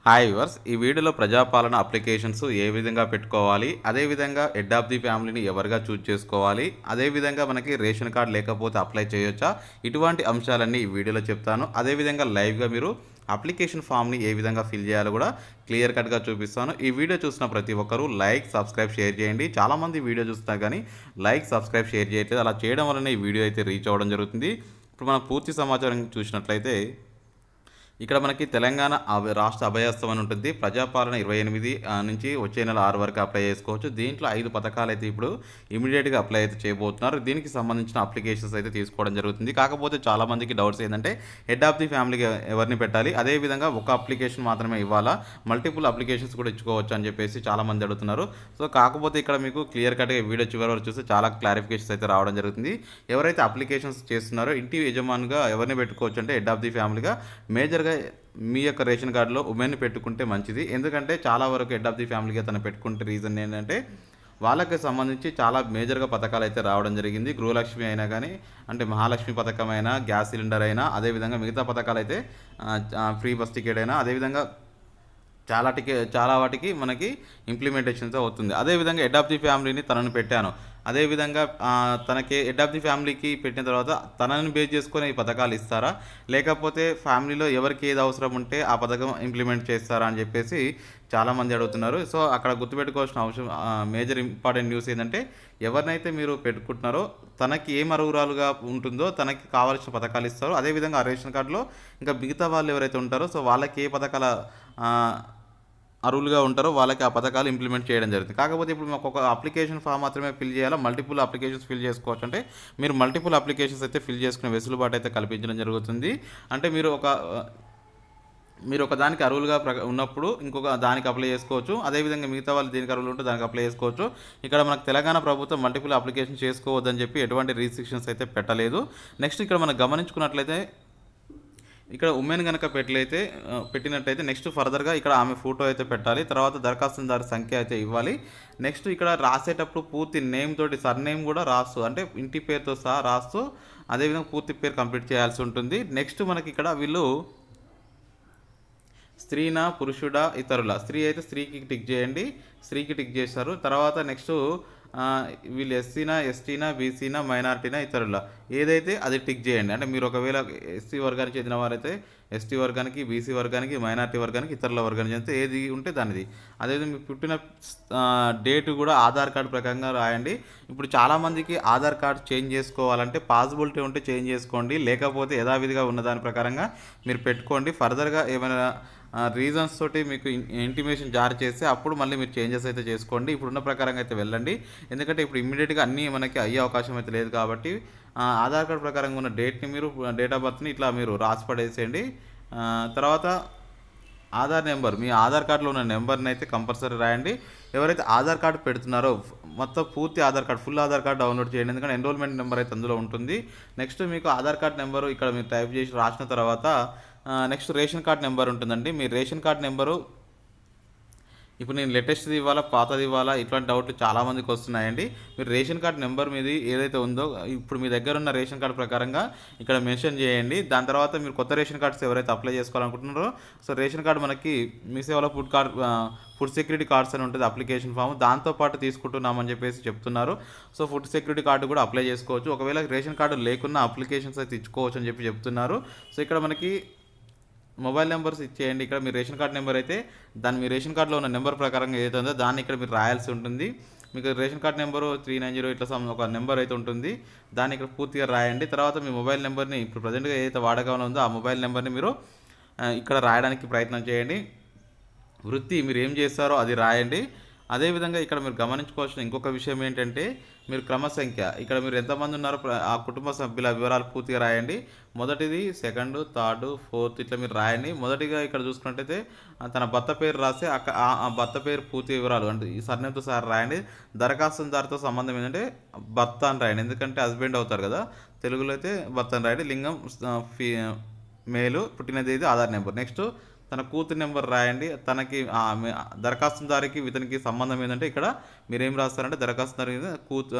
Hi viewers, ఈ వీడియోలో ప్రజాపాలన applications ఏ విధంగా పెట్టుకోవాలి, అదేవిధంగా హెడ్ ఆఫ్ ది ఫ్యామిలీని ఎవరుగా చూజ్ చేసుకోవాలి, అదేవిధంగా మనకి రేషన్ కార్డ్ లేకపోతే అప్లై చేయొచ్చా, ఇటువంటి అంశాలన్నీ ఈ వీడియోలో చెప్తాను. అదేవిధంగా లైవ్గా మీరు అప్లికేషన్ ఫామ్ని ఏ విధంగా ఫిల్ చేయాలో కూడా క్లియర్ కట్గా చూపిస్తాను. ఈ వీడియో చూసిన ప్రతి ఒక్కరూ లైక్, సబ్స్క్రైబ్, షేర్ చేయండి. చాలామంది వీడియో చూస్తున్నా కానీ లైక్, సబ్స్క్రైబ్, షేర్ చేయట్లేదు. అలా చేయడం వలన ఈ వీడియో అయితే రీచ్ అవ్వడం జరుగుతుంది. ఇప్పుడు మనం పూర్తి సమాచారం చూసినట్లయితే ఇక్కడ మనకి తెలంగాణ రాష్ట్ర అభయహస్తం అని ఉంటుంది. ప్రజాపాలన 28 నుంచి వచ్చే నెల 6 వరకు అప్లై చేసుకోవచ్చు. దీంట్లో 5 పథకాలు అయితే ఇప్పుడు ఇమీడియట్గా అప్లై అయితే చేయబోతున్నారు. దీనికి సంబంధించిన అప్లికేషన్స్ అయితే తీసుకోవడం జరుగుతుంది. కాకపోతే చాలామందికి డౌట్స్ ఏంటంటే హెడ్ ఆఫ్ ది ఫ్యామిలీకి ఎవరిని పెట్టాలి, అదేవిధంగా ఒక అప్లికేషన్ మాత్రమే ఇవ్వాలా, మల్టిపుల్ అప్లికేషన్స్ కూడా ఇచ్చుకోవచ్చు అని చెప్పేసి చాలామంది అడుగుతున్నారు. సో కాకపోతే ఇక్కడ మీకు క్లియర్ కట్గా వీడియో చివరి వరకు చూస్తే చాలా క్లారిఫికేషన్స్ అయితే రావడం జరుగుతుంది. ఎవరైతే అప్లికేషన్స్ చేస్తున్నారో ఇంటి యజమానిగా ఎవరిని పెట్టుకోవచ్చు అంటే హెడ్ ఆఫ్ ది ఫ్యామిలీగా మేజర్గా మీ యొక్క రేషన్ కార్డులో ఉమెన్ పెట్టుకుంటే మంచిది. ఎందుకంటే చాలా వరకు హెడ్ ఆఫ్ ది ఫ్యామిలీగా తను పెట్టుకుంటే రీజన్ ఏంటంటే వాళ్ళకి సంబంధించి చాలా మేజర్గా పథకాలు అయితే రావడం జరిగింది. గృహలక్ష్మి అయినా కానీ, అంటే మహాలక్ష్మి పథకం అయినా, గ్యాస్ సిలిండర్ అయినా, అదేవిధంగా మిగతా పథకాలు అయితే ఫ్రీ బస్ టికెట్ అయినా, అదేవిధంగా చాలా వాటికి మనకి ఇంప్లిమెంటేషన్స్ అవుతుంది. అదేవిధంగా హెడ్ ఆఫ్ ది ఫ్యామిలీని తనను పెట్టాను, అదేవిధంగా తనకి హెడ్ ఆఫ్ ది ఫ్యామిలీకి పెట్టిన తర్వాత తనని బేస్ చేసుకొని ఈ పథకాలు ఇస్తారా, లేకపోతే ఫ్యామిలీలో ఎవరికి ఏది అవసరం ఉంటే ఆ పథకం ఇంప్లిమెంట్ చేస్తారా అని చెప్పేసి చాలామంది అడుగుతున్నారు. సో అక్కడ గుర్తుపెట్టుకోవాల్సిన అవసరం మేజర్ ఇంపార్టెంట్ న్యూస్ ఏంటంటే ఎవరినైతే మీరు పెట్టుకుంటున్నారో తనకి ఏం అర్హురాలుగా ఉంటుందో తనకి కావాల్సిన పథకాలు ఇస్తారు. అదేవిధంగా ఆ రేషన్ కార్డులో ఇంకా మిగతా వాళ్ళు ఎవరైతే ఉంటారో సో వాళ్ళకి ఏ పథకాల అర్హులుగా ఉంటారో వాళ్ళకి ఆ పథకాలు ఇంప్లిమెంట్ చేయడం జరుగుతుంది. కాకపోతే ఇప్పుడు మాకు ఒక అప్లికేషన్ ఫామ్ మాత్రమే ఫిల్ చేయాలా, మల్టిపుల్ అప్లికేషన్స్ ఫిల్ చేసుకోవచ్చు అంటే మీరు మల్టిపుల్ అప్లికేషన్స్ అయితే ఫిల్ చేసుకునే వెసులుబాటు అయితే కల్పించడం జరుగుతుంది. అంటే మీరు ఒక దానికి అర్హులుగా ఉన్నప్పుడు ఇంకొక దానికి అప్లై చేసుకోవచ్చు. అదేవిధంగా మిగతా వాళ్ళు దీనికి అర్హులు ఉంటే దానికి అప్లై చేసుకోవచ్చు. ఇక్కడ మనకు తెలంగాణ ప్రభుత్వం మల్టిపుల్ అప్లికేషన్ చేసుకోవద్దని చెప్పి ఎటువంటి రిస్ట్రిక్షన్స్ అయితే పెట్టలేదు. నెక్స్ట్ ఇక్కడ మనం గమనించుకున్నట్లయితే ఇక్కడ ఉమెన్ కనుక పెట్టినట్టయితే నెక్స్ట్ ఫర్దర్గా ఇక్కడ ఆమె ఫోటో అయితే పెట్టాలి. తర్వాత దరఖాస్తుదారు సంఖ్య అయితే ఇవ్వాలి. నెక్స్ట్ ఇక్కడ రాసేటప్పుడు పూర్తి నేమ్ తోటి సర్నేమ్ కూడా రాస్తూ, అంటే ఇంటి పేరుతో సహా రాస్తూ అదేవిధంగా పూర్తి పేరు కంప్లీట్ చేయాల్సి ఉంటుంది. నెక్స్ట్ మనకి ఇక్కడ వీళ్ళు స్త్రీనా, పురుషుడా, ఇతరుల, స్త్రీ అయితే స్త్రీకి టిక్ చేయండి, స్త్రీకి టిక్ చేశారు. తర్వాత నెక్స్ట్ వీళ్ళు ఎస్సీనా, ఎస్టీనా, బీసీనా, మైనార్టీనా, ఇతరుల, ఏదైతే అది టిక్ చేయండి. అంటే మీరు ఒకవేళ ఎస్సీ వర్గానికి చెందిన వారైతే ఎస్టీ వర్గానికి, బీసీ వర్గానికి, మైనార్టీ వర్గానికి, ఇతరుల వర్గానికి చెందితే ఏది ఉంటే దానిది. అదేవిధంగా మీరు పుట్టిన డేట్ కూడా ఆధార్ కార్డు ప్రకారంగా రాయండి. ఇప్పుడు చాలామందికి ఆధార్ కార్డు చేంజ్ చేసుకోవాలంటే పాసిబిలిటీ ఉంటే చేంజ్ చేసుకోండి, లేకపోతే యథావిధిగా ఉన్న దాని ప్రకారంగా మీరు పెట్టుకోండి. ఫర్దర్గా ఏమైనా రీజన్స్ తోటి మీకు ఇంటిమేషన్ జారీ చేస్తే అప్పుడు మళ్ళీ మీరు చేంజెస్ అయితే చేసుకోండి. ఇప్పుడున్న ప్రకారంగా అయితే వెళ్ళండి. ఎందుకంటే ఇప్పుడు ఇమ్మీడియట్గా అన్నీ మనకి అయ్యే అవకాశం అయితే లేదు కాబట్టి ఆధార్ కార్డు ప్రకారంగా ఉన్న డేట్ని మీరు డేట్ ఆఫ్ బర్త్ని ఇట్లా మీరు రాసి పడేసేయండి. తర్వాత ఆధార్ నెంబర్, మీ ఆధార్ కార్డులో ఉన్న నెంబర్ని అయితే కంపల్సరీ రాయండి. ఎవరైతే ఆధార్ కార్డు పెడుతున్నారో మొత్తం పూర్తి Aadhaar card, full Aadhaar card download చేయండి. ఎందుకంటే ఎన్రోల్మెంట్ నెంబర్ అయితే అందులో ఉంటుంది. నెక్స్ట్ మీకు ఆధార్ కార్డు నెంబరు ఇక్కడ మీరు టైప్ చేసి రాసిన తర్వాత నెక్స్ట్ రేషన్ కార్డ్ నెంబర్ ఉంటుందండి. మీ రేషన్ కార్డ్ నెంబరు ఇప్పుడు నేను లేటెస్ట్ది ఇవ్వాలా, పాతది ఇవ్వాలా, ఇట్లాంటి డౌట్లు చాలామందికి వస్తున్నాయండి. మీరు రేషన్ కార్డ్ నెంబర్ మీది ఏదైతే ఉందో ఇప్పుడు మీ దగ్గర ఉన్న రేషన్ కార్డు ప్రకారంగా ఇక్కడ మెన్షన్ చేయండి. దాని తర్వాత మీరు కొత్త రేషన్ కార్డ్స్ ఎవరైతే అప్లై చేసుకోవాలనుకుంటున్నారో సో రేషన్ కార్డు మనకి మీ సేవలో ఫుడ్ సెక్యూరిటీ కార్డ్స్ అని ఉంటుంది అప్లికేషన్ ఫామ్, దాంతోపాటు తీసుకుంటున్నామని చెప్పేసి చెప్తున్నారు. సో ఫుడ్ సెక్యూరిటీ కార్డు కూడా అప్లై చేసుకోవచ్చు. ఒకవేళ రేషన్ కార్డు లేకున్నా అప్లికేషన్స్ అయితే ఇచ్చుకోవచ్చు అని చెప్పి చెప్తున్నారు. సో ఇక్కడ మనకి మొబైల్ నెంబర్స్ ఇచ్చేయండి. ఇక్కడ మీ రేషన్ కార్డ్ నెంబర్ అయితే మీ రేషన్ కార్డులో ఉన్న నెంబర్ ప్రకారంగా ఏదైతే ఉందో దాన్ని ఇక్కడ మీరు రాయాల్సి ఉంటుంది. మీకు రేషన్ కార్డ్ నెంబరు 390 ఇట్లా ఒక నెంబర్ అయితే ఉంటుంది, దాన్ని ఇక్కడ పూర్తిగా రాయండి. తర్వాత మీ మొబైల్ నెంబర్ని ఇప్పుడు ప్రజెంట్గా ఏదైతే వాడకంలో ఉందో ఆ మొబైల్ నెంబర్ని మీరు ఇక్కడ రాయడానికి ప్రయత్నం చేయండి. వృత్తి మీరు ఏం చేస్తారో అది రాయండి. అదేవిధంగా ఇక్కడ మీరు గమనించుకోవాల్సిన ఇంకొక విషయం ఏంటంటే మీరు క్రమసంఖ్య, ఇక్కడ మీరు ఎంతమంది ఉన్నారో ఆ కుటుంబ సభ్యుల వివరాలు పూర్తిగా రాయండి. మొదటిది, సెకండ్, థర్డ్, ఫోర్త్ ఇట్లా మీరు రాయండి. మొదటిగా ఇక్కడ చూసుకున్నట్టయితే తన భర్త పేరు రాస్తే ఆ భర్త పేరు పూర్తి వివరాలు అంటే ఈ సర్నేమ్తో సార్ రాయండి. దరఖాస్తుదారుతో సంబంధం ఏంటంటే భర్త అని రాయండి, ఎందుకంటే హస్బెండ్ అవుతారు కదా, తెలుగులో అయితే భర్త అని రాయండి. లింగం మేలు, పుట్టిన తేదీ, ఆధార్ నెంబర్. నెక్స్ట్ తన కూతురు నెంబర్ రాయండి. తనకి దరఖాస్తుదారికి ఇతనికి సంబంధం ఏంటంటే ఇక్కడ మీరేం రాస్తారంటే దరఖాస్తుదారి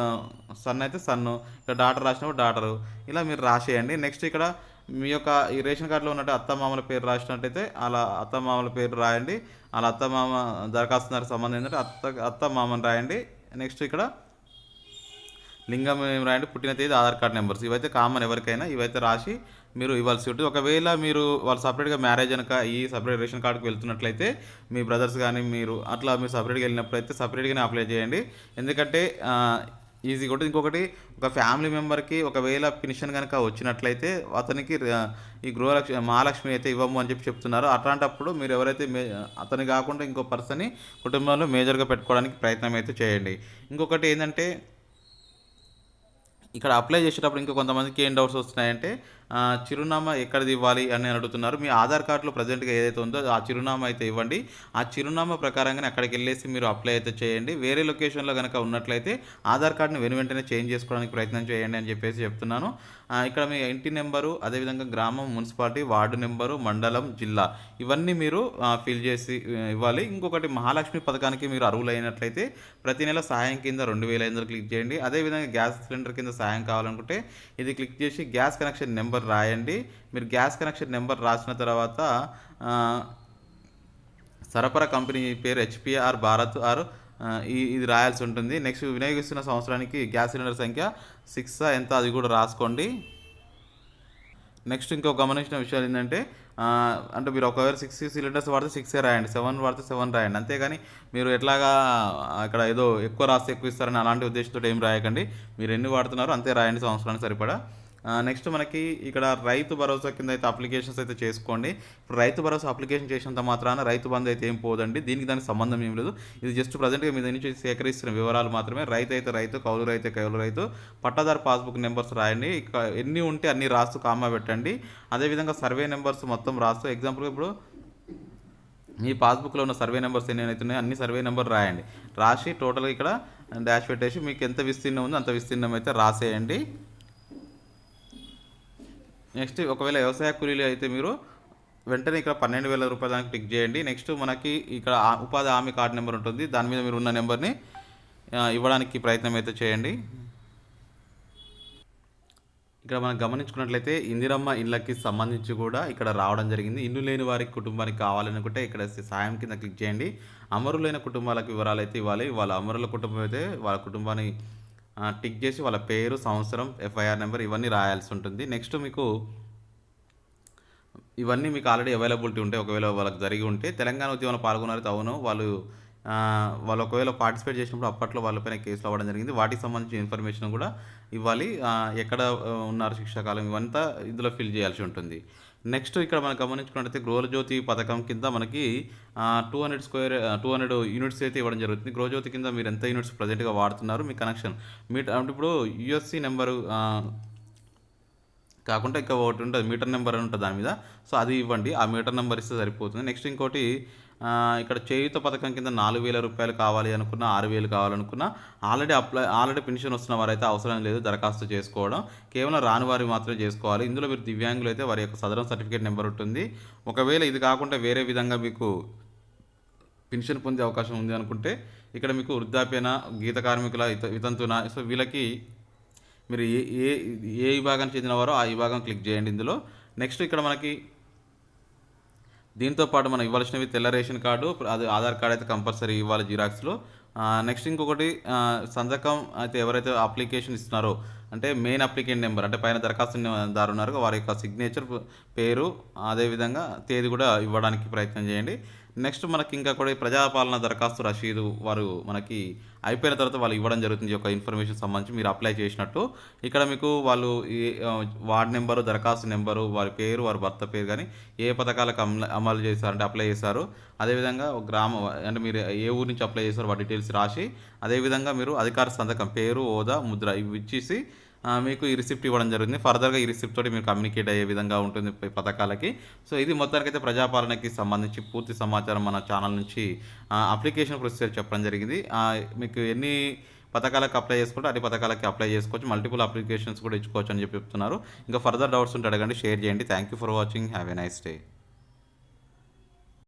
సన్ అయితే సన్ను, ఇక్కడ డాటర్ రాసినప్పుడు డాటరు, ఇలా మీరు రాసేయండి. నెక్స్ట్ ఇక్కడ మీ యొక్క ఈ రేషన్ కార్డులో ఉన్నట్టు అత్తమామల పేరు రాసినట్టయితే అలా అత్తమామల పేరు రాయండి. అలా అత్తమామ దరఖాస్తుదారుకు సంబంధం ఏంటంటే అత్తమామని రాయండి. నెక్స్ట్ ఇక్కడ లింగం ఏం రాయండి, పుట్టిన తేదీ, ఆధార్ కార్డ్ నెంబర్స్ ఇవైతే కామన్ ఎవరికైనా ఇవైతే రాసి మీరు ఇవ్వాల్సి ఉంటుంది. ఒకవేళ మీరు వాళ్ళు సపరేట్గా మ్యారేజ్ కనుక ఈ సపరేట్ రేషన్ కార్డుకి వెళ్తున్నట్లయితే మీ బ్రదర్స్ కానీ మీరు అట్లా మీరు సపరేట్గా వెళ్ళినప్పుడైతే సపరేట్గానే అప్లై చేయండి. ఎందుకంటే ఈజీగా ఉంటుంది. ఇంకొకటి ఒక ఫ్యామిలీ మెంబర్కి ఒకవేళ పెన్షన్ కనుక వచ్చినట్లయితే అతనికి ఈ మహాలక్ష్మి అయితే ఇవ్వము అని చెప్తున్నారు. అట్లాంటప్పుడు మీరు ఎవరైతే అతని కాకుండా ఇంకో పర్సన్ని కుటుంబంలో మేజర్గా పెట్టుకోవడానికి ప్రయత్నం అయితే చేయండి. ఇంకొకటి ఏంటంటే ఇక్కడ అప్లై చేసేటప్పుడు ఇంకా కొంతమందికి ఏం డౌట్స్ వస్తున్నాయంటే చిరునామా ఎక్కడిది ఇవ్వాలి అని అడుగుతున్నారు. మీ ఆధార్ కార్డులో ప్రజెంట్గా ఏదైతే ఉందో ఆ చిరునామా అయితే ఇవ్వండి. ఆ చిరునామా ప్రకారంగానే అక్కడికి వెళ్ళేసి మీరు అప్లై అయితే చేయండి. వేరే లొకేషన్లో కనుక ఉన్నట్లయితే ఆధార్ కార్డుని వెంటనే చేంజ్ చేసుకోవడానికి ప్రయత్నం చేయండి అని చెప్పేసి చెప్తున్నాను. ఇక్కడ మీ ఇంటి నెంబరు, అదేవిధంగా గ్రామం, మున్సిపాలిటీ, వార్డు నెంబరు, మండలం, జిల్లా ఇవన్నీ మీరు ఫిల్ చేసి ఇవ్వాలి. ఇంకొకటి మహాలక్ష్మి పథకానికి మీరు అర్హులైనట్లయితే ప్రతి నెల సహాయం కింద 2,500 క్లిక్ చేయండి. అదేవిధంగా గ్యాస్ సిలిండర్ కింద సహాయం కావాలనుకుంటే ఇది క్లిక్ చేసి గ్యాస్ కనెక్షన్ నెంబర్ రాయండి. మీరు గ్యాస్ కనెక్షన్ నెంబర్ రాసిన తర్వాత సరఫరా కంపెనీ పేరు హెచ్పిఆర్ భారత్ ఆర్ ఇది రాయాల్సి ఉంటుంది. నెక్స్ట్ వినియోగిస్తున్న సంవత్సరానికి గ్యాస్ సిలిండర్ సంఖ్య 6 ఎంత అది కూడా రాసుకోండి. నెక్స్ట్ ఇంకో గమనించిన విషయాలు ఏంటంటే అంటే మీరు ఒకవేళ 6 సిలిండర్స్ వాడితే 6 రాయండి, 7 వాడితే 7 రాయండి. అంతేగాని మీరు ఎట్లాగా అక్కడ ఏదో ఎక్కువ రాస్తే ఎక్కువ ఇస్తారని అలాంటి ఉద్దేశంతో ఏం రాయకండి. మీరు ఎన్ని వాడుతున్నారో అంతే రాయండి సంవత్సరానికి సరిపడా. నెక్స్ట్ మనకి ఇక్కడ రైతు భరోసా కింద అయితే అప్లికేషన్స్ అయితే చేసుకోండి. ఇప్పుడు రైతు భరోసా అప్లికేషన్ చేసినంత మాత్రాన రైతు బంధు అయితే ఏం పోదండి. దానికి సంబంధం ఏం లేదు. ఇది జస్ట్ ప్రజెంట్గా మీ నుంచి సేకరిస్తున్న వివరాలు మాత్రమే. రైతు అయితే రైతు, కౌలు రైతు కౌలు రైతు, పట్టాదారు పాస్బుక్ నెంబర్స్ రాయండి. ఎన్ని ఉంటే అన్ని రాస్తూ కామా పెట్టండి. అదేవిధంగా సర్వే నెంబర్స్ మొత్తం రాస్తూ ఎగ్జాంపుల్గా ఇప్పుడు మీ పాస్బుక్లో ఉన్న సర్వే నెంబర్స్ ఎన్ని అవుతున్నాయో అన్ని సర్వే నెంబర్ రాయండి. రాసి టోటల్గా ఇక్కడ డాష్ పెట్టేసి మీకు ఎంత విస్తీర్ణం ఉందో అంత విస్తీర్ణం అయితే రాసేయండి. నెక్స్ట్ ఒకవేళ వ్యవసాయ కూలీలు అయితే మీరు వెంటనే ఇక్కడ 12,000 రూపాయల దానికి క్లిక్ చేయండి. నెక్స్ట్ మనకి ఇక్కడ ఉపాధి హామీ కార్డు నెంబర్ ఉంటుంది. దాని మీద మీరు ఉన్న నెంబర్ని ఇవ్వడానికి ప్రయత్నం అయితే చేయండి. ఇక్కడ మనం గమనించుకున్నట్లయితే ఇందిరమ్మ ఇళ్ళకి సంబంధించి కూడా ఇక్కడ రావడం జరిగింది. ఇల్లు లేని వారికి కుటుంబానికి కావాలనుకుంటే ఇక్కడ సాయం కింద క్లిక్ చేయండి. అమరులైన కుటుంబాలకు వివరాలు అయితే ఇవ్వాలి. వాళ్ళ అమరుల కుటుంబం అయితే వాళ్ళ కుటుంబాన్ని టిక్ చేసి వాళ్ళ పేరు, సంవత్సరం, ఎఫ్ఐఆర్ నెంబర్ ఇవన్నీ రాయాల్సి ఉంటుంది. నెక్స్ట్ మీకు ఇవన్నీ మీకు ఆల్రెడీ అవైలబిలిటీ ఉంటే ఒకవేళ వాళ్ళకి జరిగి ఉంటే తెలంగాణ ఉద్యమంలో పాల్గొన్నారు అవును వాళ్ళు ఒకవేళ పార్టిసిపేట్ చేసినప్పుడు అప్పట్లో వాళ్ళపైన కేసులు అవ్వడం జరిగింది. వాటికి సంబంధించిన ఇన్ఫర్మేషన్ కూడా ఇవ్వాలి. ఎక్కడ ఉన్నారు శిక్షాకాలం ఇవంతా ఇందులో ఫిల్ చేయాల్సి ఉంటుంది. నెక్స్ట్ ఇక్కడ మనం గమనించుకున్నట్లయితే గృహజ్యోతి పథకం కింద మనకి 200 యూనిట్స్ అయితే ఇవ్వడం జరుగుతుంది. గృహజ్యోతి కింద మీరు ఎంత యూనిట్స్ ప్రజెంట్గా వాడుతున్నారు మీ కనెక్షన్ అంటే ఇప్పుడు యూఎస్సి నెంబరు కాకుండా ఇంకా ఒకటి ఉంటుంది మీటర్ నెంబర్ అని ఉంటుంది దాని మీద. సో అది ఇవ్వండి. ఆ మీటర్ నెంబర్ ఇస్తే సరిపోతుంది. నెక్స్ట్ ఇంకోటి ఇక్కడ చేయూత పథకం కింద 4,000 రూపాయలు కావాలి అనుకున్న, 6,000 కావాలనుకున్న ఆల్రెడీ పెన్షన్ వస్తున్న వారైతే అవసరం లేదు దరఖాస్తు చేసుకోవడం. కేవలం రాని వారి మాత్రమే చేసుకోవాలి. ఇందులో మీరు దివ్యాంగులు అయితే వారి యొక్క సదరం సర్టిఫికేట్ నెంబర్ ఉంటుంది. ఒకవేళ ఇది కాకుండా వేరే విధంగా మీకు పెన్షన్ పొందే అవకాశం ఉంది అనుకుంటే ఇక్కడ మీకు వృద్ధాప్యన, గీత కార్మికుల, వితంతున, సో వీళ్ళకి మీరు ఏ విభాగానికి చెందినవారో ఆ విభాగం క్లిక్ చేయండి ఇందులో. నెక్స్ట్ ఇక్కడ మనకి దీంతో పాటు మనం ఇవ్వాల్సినవి తెల్ల రేషన్ కార్డు, అది ఆధార్ కార్డు అయితే కంపల్సరీ ఇవ్వాలి జిరాక్స్లో. నెక్స్ట్ ఇంకొకటి సంతకం అయితే ఎవరైతే అప్లికేషన్ ఇస్తున్నారో అంటే మెయిన్ అప్లికెంట్ నెంబర్ అంటే పైన దరఖాస్తుదారు ఉన్నారో వారి యొక్క సిగ్నేచర్, పేరు, అదేవిధంగా తేదీ కూడా ఇవ్వడానికి ప్రయత్నం చేయండి. నెక్స్ట్ మనకి ఇంకా కూడా ప్రజాపాలన దరఖాస్తు రసీదు వారు మనకి అయిపోయిన తర్వాత వాళ్ళు ఇవ్వడం జరుగుతుంది. ఒక ఇన్ఫర్మేషన్ సంబంధించి మీరు అప్లై చేసినట్టు ఇక్కడ మీకు వాళ్ళు వార్డ్ నెంబరు, దరఖాస్తు నెంబరు, వారి పేరు, వారి భర్త పేరు కానీ ఏ పథకాలకు అమలు చేశారంటే అప్లై చేశారు, అదేవిధంగా ఒక గ్రామం అంటే మీరు ఏ ఊరు నుంచి అప్లై చేశారో వాటి డీటెయిల్స్ రాసి అదేవిధంగా మీరు అధికార సంతకం, పేరు, హోదా, ముద్ర ఇవి ఇచ్చేసి మీకు ఈ రిసిప్ట్ ఇవ్వడం జరుగుతుంది. ఫర్దర్గా ఈ రిసిప్ట్ తోటి మీరు కమ్యూనికేట్ అయ్యే విధంగా ఉంటుంది పథకాలకి. సో ఇది మొత్తానికైతే ప్రజాపాలనకి సంబంధించి పూర్తి సమాచారం మన ఛానల్ నుంచి అప్లికేషన్ ప్రొసీజర్ చెప్పడం జరిగింది. మీకు ఎన్ని పథకాలకు అప్లై చేసుకుంటే అన్ని పథకాలకి అప్లై చేసుకోవచ్చు. మల్టిపుల్ అప్లికేషన్స్ కూడా ఇచ్చుకోవచ్చు అని చెప్తున్నారు. ఇంకా ఫర్దర్ డౌట్స్ ఉంటే అడగండి, షేర్ చేయండి. Thank you for watching. Have a nice day.